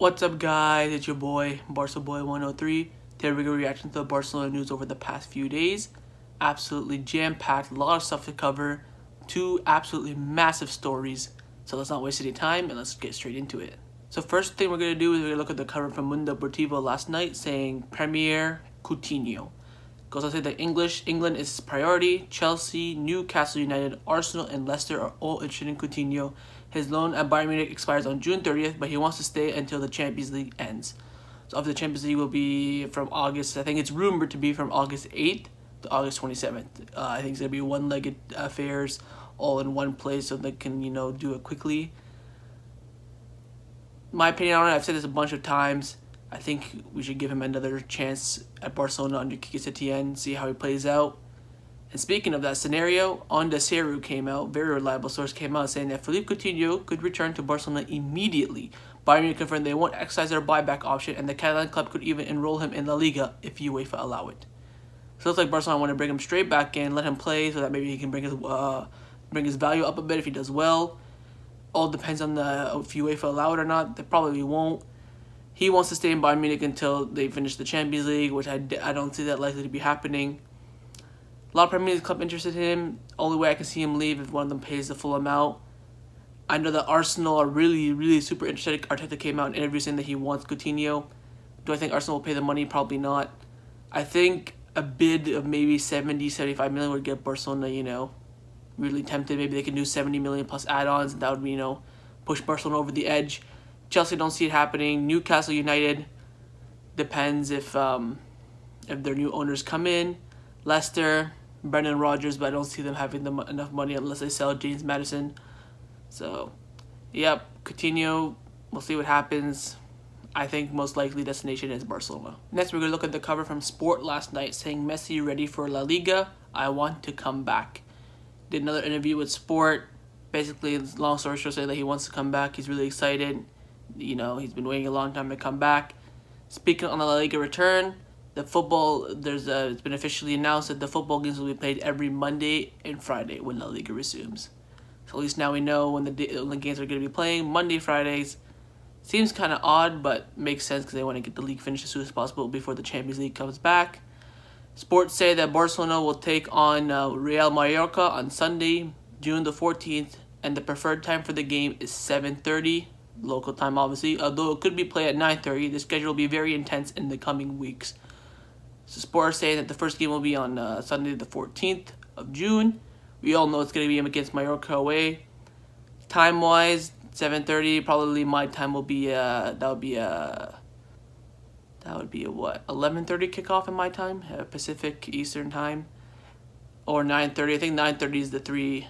What's up, guys? It's your boy, Barca Boy 103. Today we're going to react to the Barcelona news over the past few days. Absolutely jam-packed, a lot of stuff to cover, two absolutely massive stories. So let's not waste any time and let's get straight into it. So first thing we're going to do is we're going to look at the cover from Mundo Deportivo last night saying Premier Coutinho. Goes on to say that England is priority. Chelsea, Newcastle United, Arsenal, and Leicester are all interested in Coutinho. His loan at Bayern Munich expires on June 30th, but he wants to stay until the Champions League ends. So the Champions League will be from August, I think it's rumored to be from August 8th to August 27th. I think it's going to be one-legged affairs all in one place so they can, do it quickly. My opinion on it, I've said this a bunch of times. I think we should give him another chance at Barcelona under Quique Setién, see how he plays out. And speaking of that scenario, Onda Cero came out, very reliable source came out saying that Philippe Coutinho could return to Barcelona immediately. Bayern Munich confirmed they won't exercise their buyback option, and the Catalan club could even enroll him in La Liga if UEFA allow it. So it looks like Barcelona want to bring him straight back in, let him play so that maybe he can bring his value up a bit if he does well. All depends on if UEFA allow it or not. They probably won't. He wants to stay in Bayern Munich until they finish the Champions League, which I don't see that likely to be happening. A lot of Premier League club interested in him. Only way I can see him leave if one of them pays the full amount. I know that Arsenal are really super interested. Arteta came out in an interview saying that he wants Coutinho. Do I think Arsenal will pay the money? Probably not. I think a bid of maybe 70-75 million would get Barcelona, really tempted. Maybe they can do 70 million plus add-ons, and that would, push Barcelona over the edge. Chelsea don't see it happening. Newcastle United depends if their new owners come in. Leicester, Brendan Rodgers, but I don't see them having enough money unless they sell James Maddison. So, yep, Coutinho, we'll see what happens. I think most likely destination is Barcelona. Next, we're going to look at the cover from Sport last night saying Messi ready for La Liga. I want to come back. Did another interview with Sport. Basically, long story short, saying that he wants to come back. He's really excited. He's been waiting a long time to come back. Speaking on the La Liga return, the football, it's been officially announced that the football games will be played every Monday and Friday when La Liga resumes. So at least now we know when the games are going to be playing. Monday, Fridays. Seems kind of odd, but makes sense because they want to get the league finished as soon as possible before the Champions League comes back. Sports say that Barcelona will take on Real Mallorca on Sunday, June the 14th, and the preferred time for the game is 7:30. Local time, obviously, although it could be played at 9:30. The schedule will be very intense in the coming weeks. So Sport saying that the first game will be on Sunday the 14th of June. We all know it's going to be against Mallorca away. Time-wise, 7:30. Probably my time will be that would be a what, 11:30 kickoff in my time, Pacific Eastern time, or 9:30. I think 9:30 is the 3:30.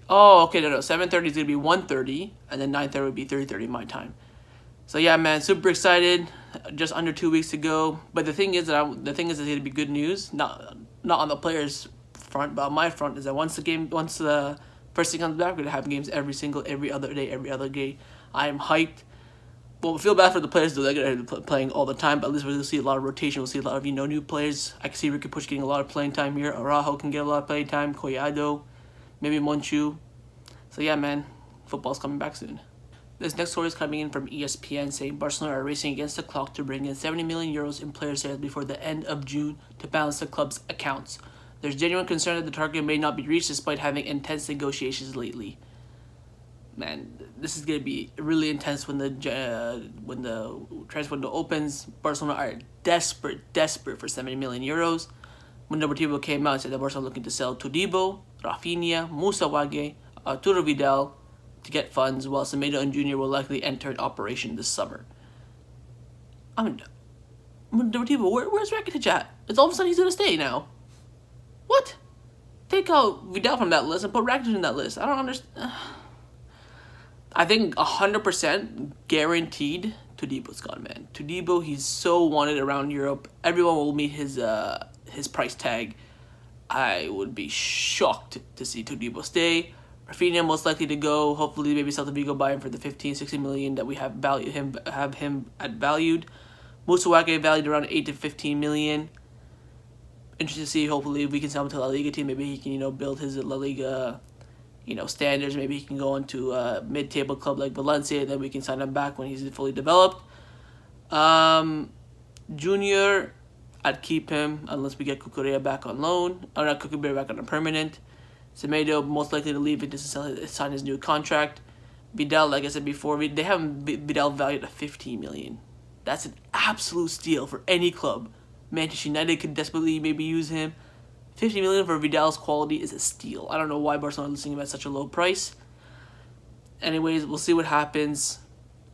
Oh, okay, no. 7:30 is gonna be 1:30, and then 9:30 would be 3:30 my time. So yeah, man, super excited. Just under 2 weeks to go. But the thing is it's gonna be good news. Not on the players' front, but on my front is that once the first thing comes back, we're gonna have games every other day. I am hyped. Well, we feel bad for the players though. They're gonna be playing all the time, but at least we'll see a lot of rotation. We'll see a lot of new players. I can see Ricky Push getting a lot of playing time here. Araujo can get a lot of playing time. Collado. Maybe Monchu. So yeah, man, football's coming back soon. This next story is coming in from ESPN saying Barcelona are racing against the clock to bring in 70 million euros in player sales before the end of June to balance the club's accounts. There's genuine concern that the target may not be reached despite having intense negotiations lately. Man, this is gonna be really intense when the transfer window opens. Barcelona are desperate for 70 million euros. Mundo Deportivo came out and said that Barcelona are looking to sell Todibo, Rafinha, Wague, Arturo Vidal to get funds, while Semedo Jr. will likely enter operation this summer. Mundo Deportivo, where's Rakitic at? It's all of a sudden he's going to stay now. What? Take out Vidal from that list and put Rakitic in that list. I don't understand. I think 100% guaranteed Todibo's gone, man. Todibo, he's so wanted around Europe. Everyone will meet his price tag. I would be shocked to see Todibo stay. Rafinha most likely to go. Hopefully, maybe Celta Vigo buy him for the 15-16 million that we have him at valued. Wague valued around 8 to 15 million. Interesting to see. Hopefully, we can sell him to La Liga team. Maybe he can build his La Liga standards. Maybe he can go into a mid-table club like Valencia, then we can sign him back when he's fully developed. Junior, I'd keep him unless we get Cucurella back on loan. Or not Cucurella back on a permanent. Semedo most likely to leave and to sign his new contract. Vidal, like I said before, they have Vidal valued at 15 million. That's an absolute steal for any club. Manchester United could desperately maybe use him. 50 million for Vidal's quality is a steal. I don't know why Barcelona is listing him at such a low price. Anyways, we'll see what happens.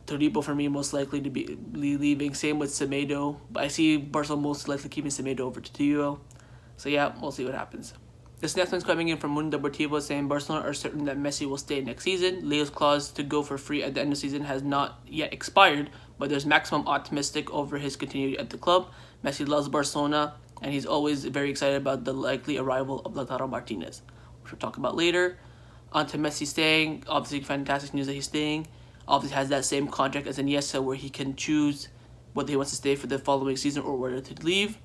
Todibo for me most likely to be leaving. Same with Semedo. But I see Barcelona most likely keeping Semedo over to Todibo. So yeah, we'll see what happens. This next one's coming in from Mundo Deportivo saying Barcelona are certain that Messi will stay next season. Leo's clause to go for free at the end of the season has not yet expired, but there's maximum optimistic over his continuity at the club. Messi loves Barcelona, and he's always very excited about the likely arrival of Lautaro Martinez, which we'll talk about later. On to Messi staying. Obviously, fantastic news that he's staying. Obviously, has that same contract as Iniesta where he can choose whether he wants to stay for the following season or whether to leave.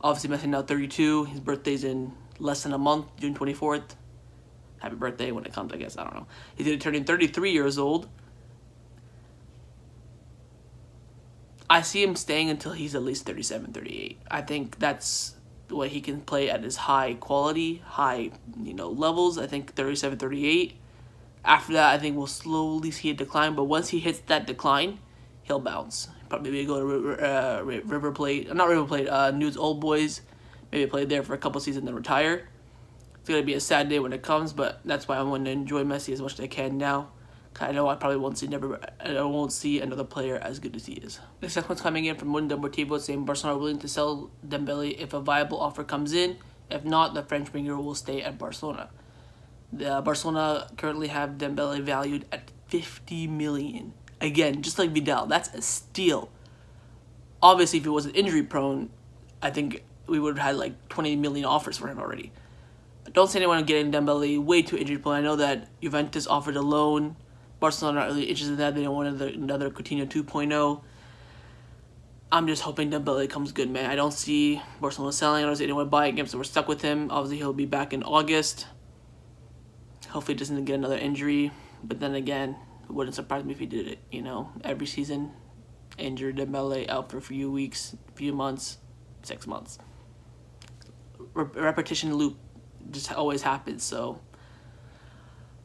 Obviously, Messi now 32. His birthday's in less than a month, June 24th. Happy birthday when it comes, I guess. I don't know. He's turning 33 years old. I see him staying until he's at least 37, 38. I think that's the way he can play at his high quality, high levels. I think 37, 38. After that, I think we'll slowly see a decline. But once he hits that decline, he'll bounce. Probably maybe go to River Plate. Not River Plate, News Old Boys. Maybe play there for a couple seasons and retire. It's going to be a sad day when it comes, but that's why I want to enjoy Messi as much as I can now. I know I probably won't see another player as good as he is. The second one's coming in from Mundo Deportivo saying Barcelona are willing to sell Dembele if a viable offer comes in. If not, the French winger will stay at Barcelona. Barcelona currently have Dembele valued at 50 million. Again, just like Vidal, that's a steal. Obviously, if he wasn't injury prone, I think we would have had like 20 million offers for him already. I don't see anyone getting Dembele way too injury prone. I know that Juventus offered a loan. Barcelona are not really interested in that. They don't want another Coutinho 2.0. I'm just hoping Dembele comes good, man. I don't see Barcelona selling. I don't see anyone buying him, so we're stuck with him. Obviously, he'll be back in August. Hopefully, he doesn't get another injury. But then again, it wouldn't surprise me if he did it. Every season, injured Dembele out for a few weeks, few months, 6 months. Repetition loop just always happens, so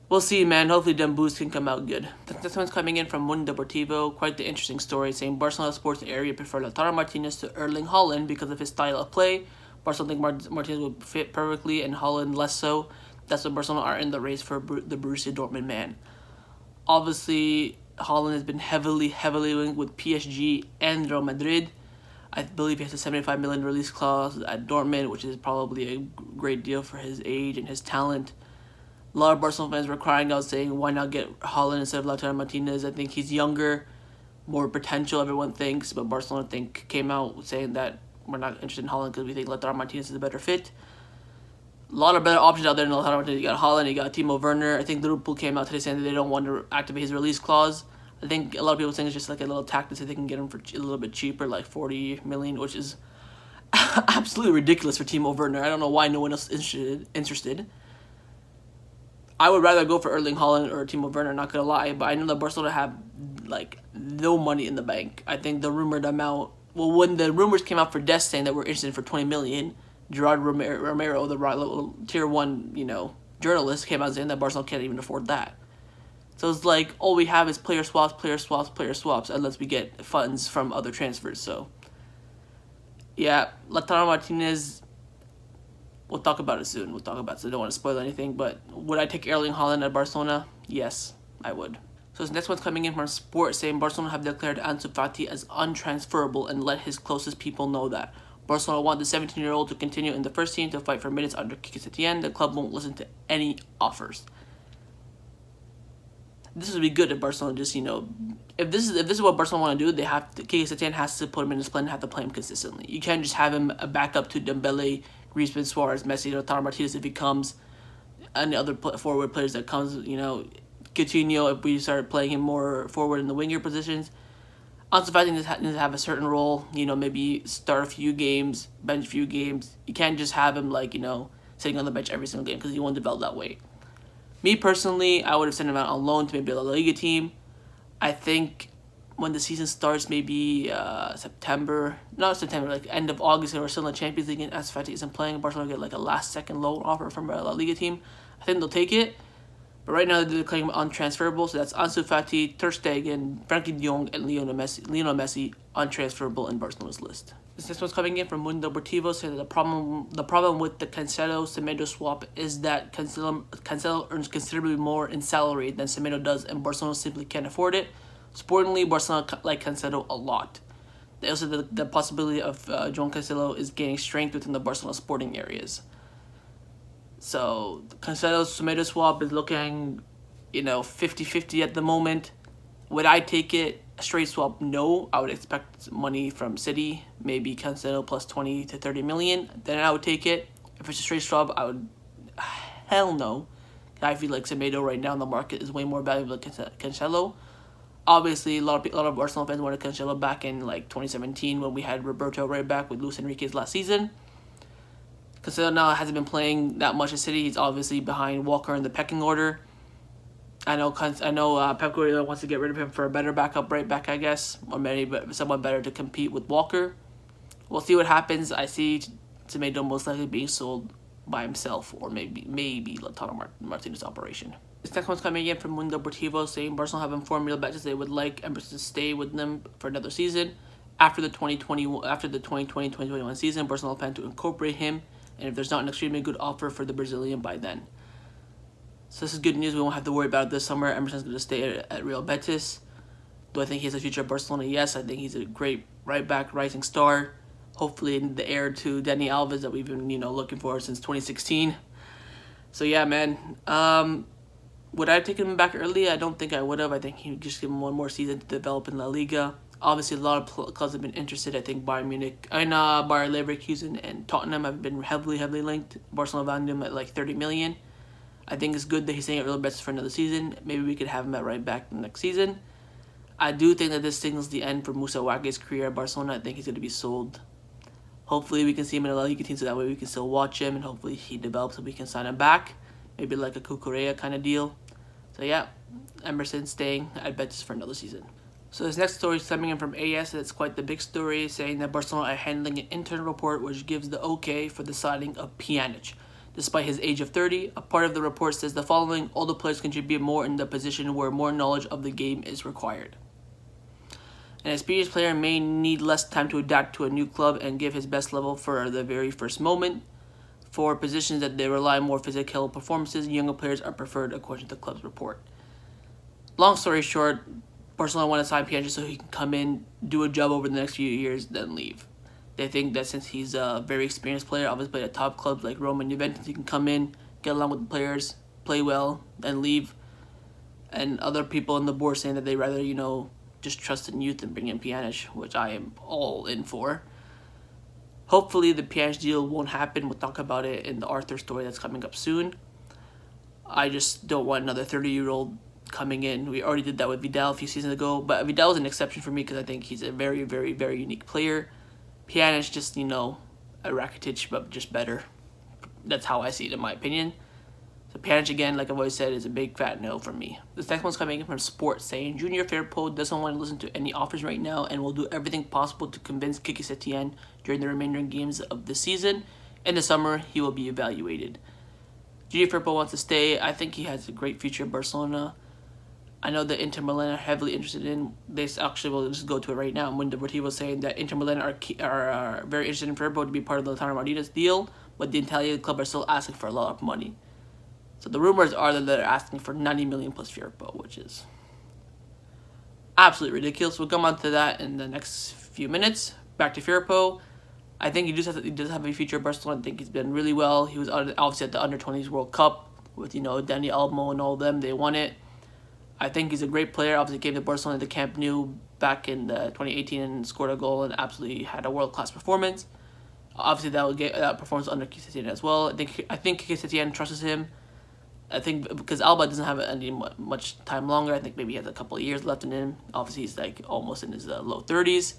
we'll see, man. Hopefully Dembouz can come out good. This one's coming in from Mundo Deportivo. Quite the interesting story, saying Barcelona sports area prefer Lautaro Martinez to Erling Haaland because of his style of play. Barcelona think Martinez would fit perfectly and Haaland less so. That's why Barcelona are in the race for the Borussia Dortmund man. Obviously, Haaland has been heavily linked with PSG and Real Madrid. I believe he has a 75 million release clause at Dortmund, which is probably a great deal for his age and his talent. A lot of Barcelona fans were crying out saying, why not get Haaland instead of Lautaro Martinez? I think he's younger, more potential, everyone thinks, but Barcelona came out saying that we're not interested in Haaland because we think Lautaro Martinez is a better fit. A lot of better options out there than Lautaro Martinez. You got Haaland, you got Timo Werner. I think Liverpool came out today saying that they don't want to activate his release clause. I think a lot of people think it's just like a little tactic so they can get him for a little bit cheaper, like 40 million, which is absolutely ridiculous for Timo Werner. I don't know why no one else is interested. I would rather go for Erling Haaland or Timo Werner, not gonna lie, but I know that Barcelona have like no money in the bank. I think the rumored amount, when the rumors came out for Dest saying that we're interested for 20 million, Gerard Romero, the tier 1, journalist, came out saying that Barcelona can't even afford that. So it's like, all we have is player swaps, unless we get funds from other transfers. So, yeah, Lautaro Martinez, we'll talk about it soon. So I don't want to spoil anything. But would I take Erling Haaland at Barcelona? Yes, I would. So this next one's coming in from Sport saying Barcelona have declared Ansu Fati as untransferable and let his closest people know that. Barcelona want the 17-year-old to continue in the first team to fight for minutes under Quique Setién. The club won't listen to any offers. This would be good if Barcelona just, if this is what Barcelona want to do, Quique Setién has to put him in his plan and have to play him consistently. You can't just have him a backup to Dembele, Griezmann, Suarez, Messi, Lautaro Martinez if he comes, and the other forward players that comes, Coutinho if we start playing him more forward in the winger positions. Ansu Fati needs to have a certain role, maybe start a few games, bench a few games. You can't just have him sitting on the bench every single game because he won't develop that way. Me personally, I would have sent him out on loan to maybe a La Liga team. I think when the season starts, maybe not September, like end of August, and we're still in the Champions League and as Fati isn't playing, Barcelona get like a last-second loan offer from a La Liga team. I think they'll take it. But right now they're declaring him untransferable, so that's Ansu Fati, Ter Stegen, Frankie de Jong, and Lionel Messi untransferable in Barcelona's list. This next one's coming in from Mundo Deportivo, saying that the problem with the Cancelo Semedo swap is that Cancelo earns considerably more in salary than Semedo does, and Barcelona simply can't afford it. Sportingly, Barcelona like Cancelo a lot. Also, the possibility of João Cancelo is gaining strength within the Barcelona sporting areas. So, Cancelo's Semedo swap is looking, 50-50 at the moment. Would I take it? A straight swap, no. I would expect money from City, maybe Cancelo plus 20 to 30 million. Then I would take it. If it's a straight swap, I would, hell no. I feel like Semedo right now in the market is way more valuable than Cancelo. Obviously, a lot of Arsenal fans wanted Cancelo back in like 2017 when we had Roberto right back with Luis Enrique's last season. Cancelo now hasn't been playing that much at City. He's obviously behind Walker in the pecking order. I know Pep Guardiola wants to get rid of him for a better backup right back, I guess, or maybe someone better to compete with Walker. We'll see what happens. I see Semedo most likely being sold by himself, or maybe LAUTARO Martinez operation. This next one's coming in from Mundo Deportivo, saying Barcelona have informed Real Betis they would like Emerson to stay with them for another season. After the 2020-2021 season, Barcelona plan to incorporate him, and if there's not an extremely good offer for the Brazilian by then. So this is good news. We won't have to worry about it this summer. Emerson's going to stay at Real Betis. Do I think he has a future at Barcelona? Yes, I think he's a great right back, rising star. Hopefully the heir to Dani Alves that we've been looking for since 2016. So yeah, man. Would I have taken him back early? I don't think I would have. I think he would just give him one more season to develop in La Liga. Obviously, a lot of clubs have been interested. I think Bayern Munich, Bayer Leverkusen, and Tottenham have been heavily linked. Barcelona valued him at like 30 million. I think it's good that he's staying at Real Betis for another season. Maybe we could have him at right back next season. I do think that this signals the end for Musa Wague's career at Barcelona. I think he's going to be sold. Hopefully we can see him in a La Liga team so that way we can still watch him, and hopefully he develops and we can sign him back. Maybe like a Cucurella kind of deal. So yeah, Emerson staying at Betis for another season. So this next story is coming in from AS. It's quite the big story, saying that Barcelona are handling an internal report which gives the okay for the signing of Pjanic. Despite his age of 30, a part of the report says the following: all the players contribute more in the position where more knowledge of the game is required. An experienced player may need less time to adapt to a new club and give his best level for the very first moment. For positions that they rely on more physical performances, younger players are preferred according to the club's report. Long story short, Barcelona want to sign Pjanic so he can come in, do a job over the next few years, then leave. They think that since he's a very experienced player, obviously at top clubs like Roma and Juventus, he can come in, get along with the players, play well, then leave. And other people on the board saying that they rather, just trust in youth and bring in Pjanic, which I am all in for. Hopefully the Pjanic deal won't happen. We'll talk about it in the Arthur story that's coming up soon. I just don't want another 30-year-old coming in. We already did that with Vidal a few seasons ago, but Vidal is an exception for me because I think he's a very, very, very unique player. Pjanic just, a Rakitic, but just better. That's how I see it, in my opinion. So Pjanic, again, like I've always said, is a big fat no from me. This next one's coming in from Sport, saying Junior Firpo doesn't want to listen to any offers right now and will do everything possible to convince Kiki Setien during the remaining games of the season. In the summer, he will be evaluated. Junior Firpo wants to stay. I think he has a great future in Barcelona. I know that Inter Milan are heavily interested in this. Actually, we'll just go to it right now. Mundo Deportivo saying that Inter Milan are very interested in Firpo to be part of the LAUTARO Martinez deal, but the Italian club are still asking for a lot of money. So the rumors are that they're asking for 90 million plus Firpo, which is absolutely ridiculous. We'll come on to that in the next few minutes. Back to Firpo. I think he does have a future at Barcelona. I think he's been really well. He was obviously at the Under-20s World Cup with, Dani Olmo and all of them. They won it. I think he's a great player. Obviously came to Barcelona at the Camp Nou back in 2018 and scored a goal and absolutely had a world-class performance. Obviously that performance under Kiki Setien as well. I think Kiki Setien trusts him. I think because Alba doesn't have any much time longer. I think maybe he has a couple of years left in him. Obviously he's like almost in his low 30s.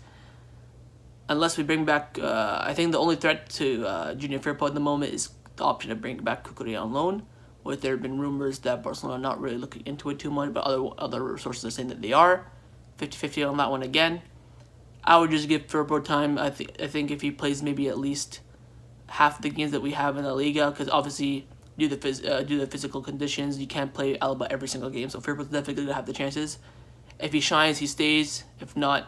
Unless we bring back, I think the only threat to Junior Firpo at the moment is the option of bringing back Cucurella on loan, with there have been rumors that Barcelona are not really looking into it too much, but other sources are saying that they are. 50-50 on that one again. I would just give Firpo time. I think if he plays maybe at least half the games that we have in La Liga, because obviously due to the physical conditions, you can't play Alba every single game. So Firpo's definitely going to have the chances. If he shines, he stays. If not,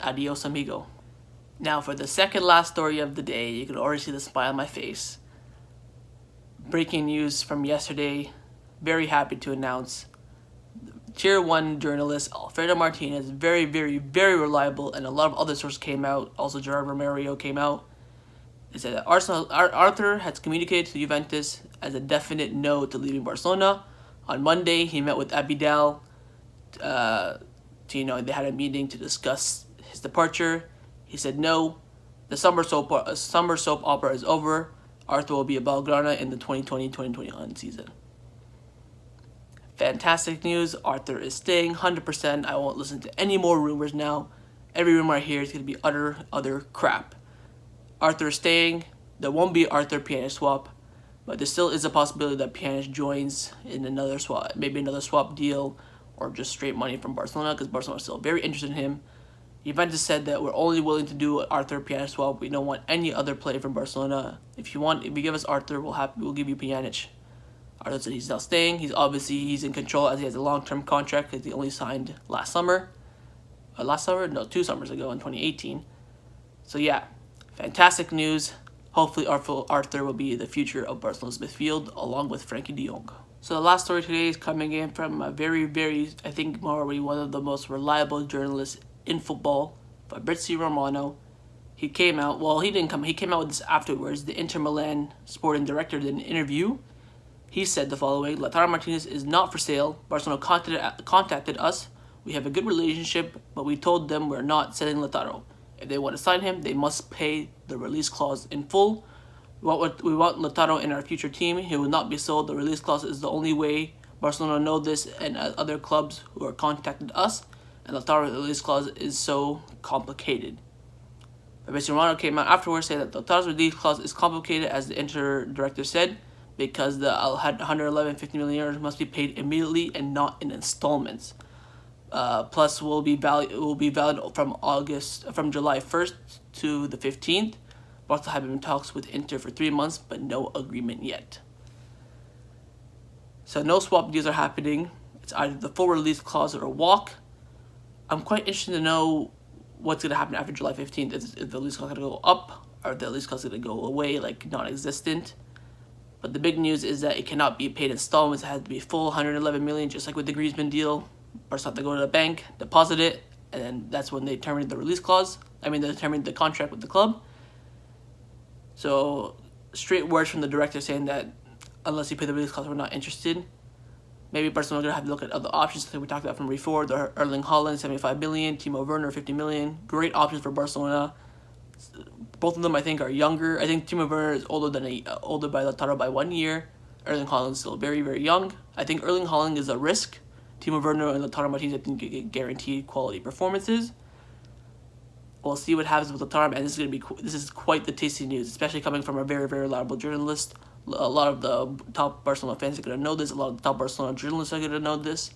adios amigo. Now for the second last story of the day, you can already see the smile on my face. Breaking news from yesterday. Very happy to announce Tier 1 journalist Alfredo Martinez, very, very, very reliable, and a lot of other sources came out. Also, Gerard Romero came out. They said that Arthur has communicated to Juventus as a definite no to leaving Barcelona. On Monday, he met with Vidal. They had a meeting to discuss his departure. He said no. The summer soap opera is over. Arthur will be at Blaugrana in the 2020-2021 season. Fantastic news. Arthur is staying 100%. I won't listen to any more rumors now. Every rumor I hear is going to be utter crap. Arthur is staying. There won't be Arthur Pjanic swap, but there still is a possibility that Pjanic joins in another swap, maybe another swap deal, or just straight money from Barcelona, because Barcelona is still very interested in him. Juventus said that we're only willing to do Arthur Pjanic swap. We don't want any other player from Barcelona. If you give us Arthur, we'll give you Pjanic. Arthur said he's now staying. He's in control as he has a long-term contract because he only signed last summer. 2 summers ago in 2018. So yeah, fantastic news. Hopefully Arthur will be the future of Barcelona's midfield along with Frankie de Jong. So the last story today is coming in from a very, very, I think probably one of the most reliable journalists in football, Fabrizio Romano. He came out with this afterwards. The Inter Milan sporting director did an interview. He said the following: Lautaro Martinez is not for sale. Barcelona contacted us. We have a good relationship, but we told them we're not selling Lautaro. If they want to sign him, they must pay the release clause in full. We want Lautaro in our future team. He will not be sold. The release clause is the only way. Barcelona know this, and other clubs who are contacted us. And Lautaro's release clause is so complicated. Fabrizio Romano came out afterwards saying that Lautaro's release clause is complicated, as the Inter director said, because the 150 million euros must be paid immediately and not in installments. Plus, will be valid from July 1st to the 15th. Barca have been in talks with Inter for 3 months, but no agreement yet. So no swap deals are happening. It's either the full release clause or a walk. I'm quite interested to know what's going to happen after July 15th. Is the release clause going to go up, or is the release clause going to go away, like non-existent? But the big news is that it cannot be paid installments. It has to be full 111 million, just like with the Griezmann deal. Barca have to go to the bank, deposit it, and then that's when they terminate the release clause. They terminate the contract with the club. So straight words from the director saying that unless you pay the release clause, we're not interested. Maybe Barcelona are going to have to look at other options. I think we talked about from before. The Erling Haaland, 75 million. Timo Werner, 50 million. Great options for Barcelona. Both of them, I think, are younger. I think Timo Werner is older by Lautaro by 1 year. Erling Haaland is still very, very young. I think Erling Haaland is a risk. Timo Werner and Lautaro Martinez, I think, get guaranteed quality performances. We'll see what happens with Lautaro, and this is quite the tasty news, especially coming from a very, very reliable journalist. A lot of the top Barcelona fans are going to know this. A lot of the top Barcelona journalists are going to know this.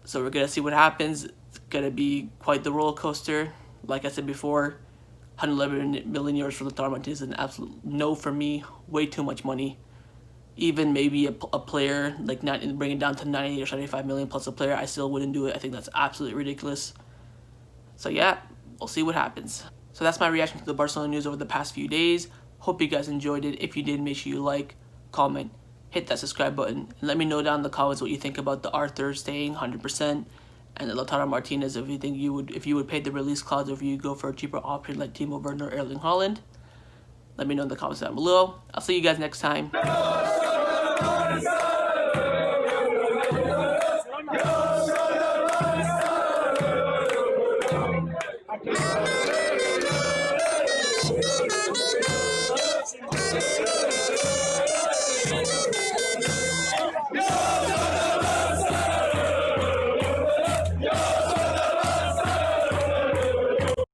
So we're going to see what happens. It's going to be quite the roller coaster. Like I said before, 111 million euros for Lautaro Martinez is an absolute no for me. Way too much money. Even maybe a player, like bring it down to 90 or 75 million plus a player, I still wouldn't do it. I think that's absolutely ridiculous. So yeah, we'll see what happens. So that's my reaction to the Barcelona news over the past few days. Hope you guys enjoyed it. If you did, make sure you like, comment, hit that subscribe button, and let me know down in the comments what you think about the Arthur staying 100% and the Lautaro Martinez. If you would pay the release clause, or if you go for a cheaper option like Timo Werner or Erling Haaland. Let me know in the comments down below. I'll see you guys next time. Go,